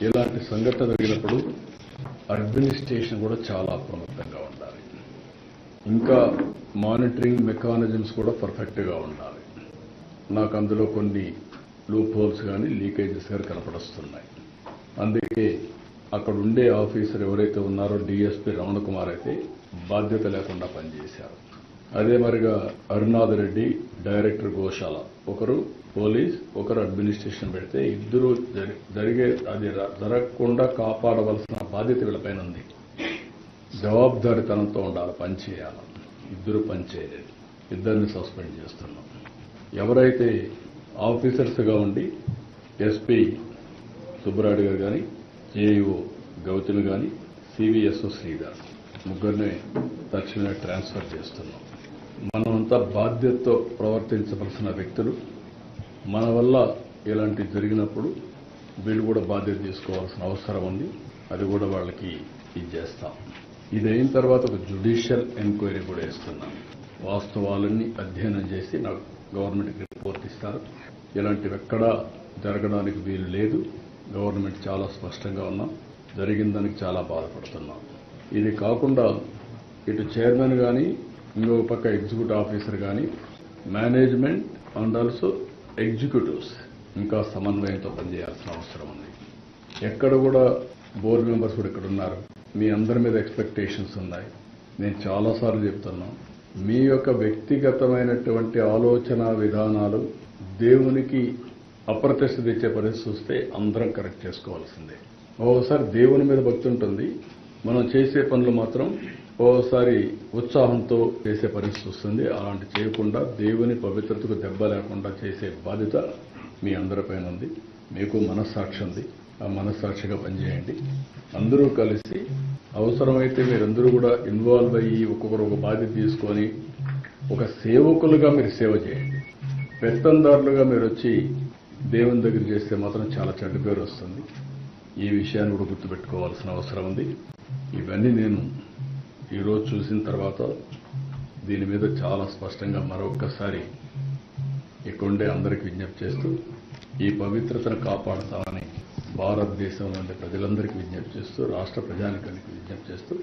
ఇలాంటి సంఘటన జరిగినప్పుడు అడ్మినిస్ట్రేషన్ కూడా చాలా అప్రమత్తంగా ఉండాలి. ఇంకా మానిటరింగ్ మెకానిజమ్స్ కూడా పర్ఫెక్ట్గా ఉండాలి. నాకు అందులో కొన్ని లూప్ హోల్స్ కానీ లీకేజెస్ కానీ కనపడొస్తున్నాయి. అందుకే అక్కడ ఉండే ఆఫీసర్ ఎవరైతే ఉన్నారో డిఎస్పీ రమణ కుమార్ అయితే బాధ్యత లేకుండా పనిచేశారు. అదే మరిగా అరుణాథ్ రెడ్డి డైరెక్టర్ గోశాల, ఒకరు పోలీస్, ఒకరు అడ్మినిస్ట్రేషన్ పెడితే ఇద్దరు అది జరగకుండా కాపాడవలసిన బాధ్యత వీళ్ళపైన ఉంది. జవాబుదారితనంతో ఉండాలి, పనిచేయాలి. ఇద్దరు పనిచేయలేదు, ఇద్దరిని సస్పెండ్ చేస్తున్నాం. ఎవరైతే ఆఫీసర్స్గా ఉండి ఎస్పీ సుబ్బరాయుడు గారు కానీ, జేఈఓ గౌతమి కానీ, సివిఎస్ఓ శ్రీధర్ ముగ్గురిని తక్షణమే ట్రాన్స్ఫర్ చేస్తున్నాం. మనమంతా బాధ్యతతో ప్రవర్తించవలసిన వ్యక్తులు. మన వల్ల ఇలాంటివి జరిగినప్పుడు వీళ్ళు కూడా బాధ్యత తీసుకోవాల్సిన అవసరం ఉంది. అది కూడా వాళ్ళకి చేస్తాం. ఇది అయిన తర్వాత ఒక జ్యుడిషియల్ ఎంక్వైరీ కూడా ఇస్తున్నాం. వాస్తవాలన్నీ అధ్యయనం చేసి నాకు గవర్నమెంట్కి రిపోర్ట్ ఇస్తారు. ఇలాంటివి ఎక్కడా జరగడానికి వీలు లేదు. గవర్నమెంట్ చాలా స్పష్టంగా ఉన్నాం. జరిగిన దానికి చాలా బాధపడుతున్నాం. ఇది కాకుండా ఇటు చైర్మన్ కానీ, ఇంకొక పక్క ఎగ్జిక్యూటివ్ ఆఫీసర్ కానీ, మేనేజ్మెంట్ అండ్ ఆల్సో ఎగ్జిక్యూటివ్స్ ఇంకా సమన్వయంతో పనిచేయాల్సిన అవసరం ఉంది. ఎక్కడ కూడా బోర్డు మెంబర్స్ కూడా ఇక్కడ ఉన్నారు. మీ అందరి మీద ఎక్స్పెక్టేషన్స్ ఉన్నాయి. నేను చాలాసార్లు చెప్తున్నాను, మీ యొక్క వ్యక్తిగతమైనటువంటి ఆలోచన విధానాలు దేవునికి అప్రతిష్ట తెచ్చే పరిస్థితి వస్తే అందరం కరెక్ట్ చేసుకోవాల్సిందే. ఓసారి దేవుని మీద భక్తి ఉంటుంది, మనం చేసే పనులు మాత్రం ఓసారి ఉత్సాహంతో చేసే పరిస్థితి వస్తుంది. అలాంటి చేయకుండా దేవుని పవిత్రతకు దెబ్బ లేకుండా చేసే బాధ్యత మీ అందరిపైన ఉంది. మీకు మనస్సాక్షి ఉంది. ఆ మనస్సాక్షిగా పనిచేయండి. అందరూ కలిసి అవసరమైతే మీరందరూ కూడా ఇన్వాల్వ్ అయ్యి ఒక్కొక్కరు ఒక బాధ్యత తీసుకొని ఒక సేవకులుగా మీరు సేవ చేయండి. పెత్తందారులుగా మీరు వచ్చి దేవుని దగ్గర చేస్తే మాత్రం చాలా చెడ్డ పేరు వస్తుంది. ఈ విషయాన్ని కూడా గుర్తుపెట్టుకోవాల్సిన అవసరం ఉంది. ఇవన్నీ నేను ఈరోజు చూసిన తర్వాత దీని మీద చాలా స్పష్టంగా మరొక్కసారి ఇక్కడుండే అందరికీ విజ్ఞప్తి చేస్తూ ఈ పవిత్రతను కాపాడతామని భారతదేశంలోని ప్రజలందరికీ విజ్ఞప్తి చేస్తూ, రాష్ట్ర ప్రజానికానికి విజ్ఞప్తి చేస్తూ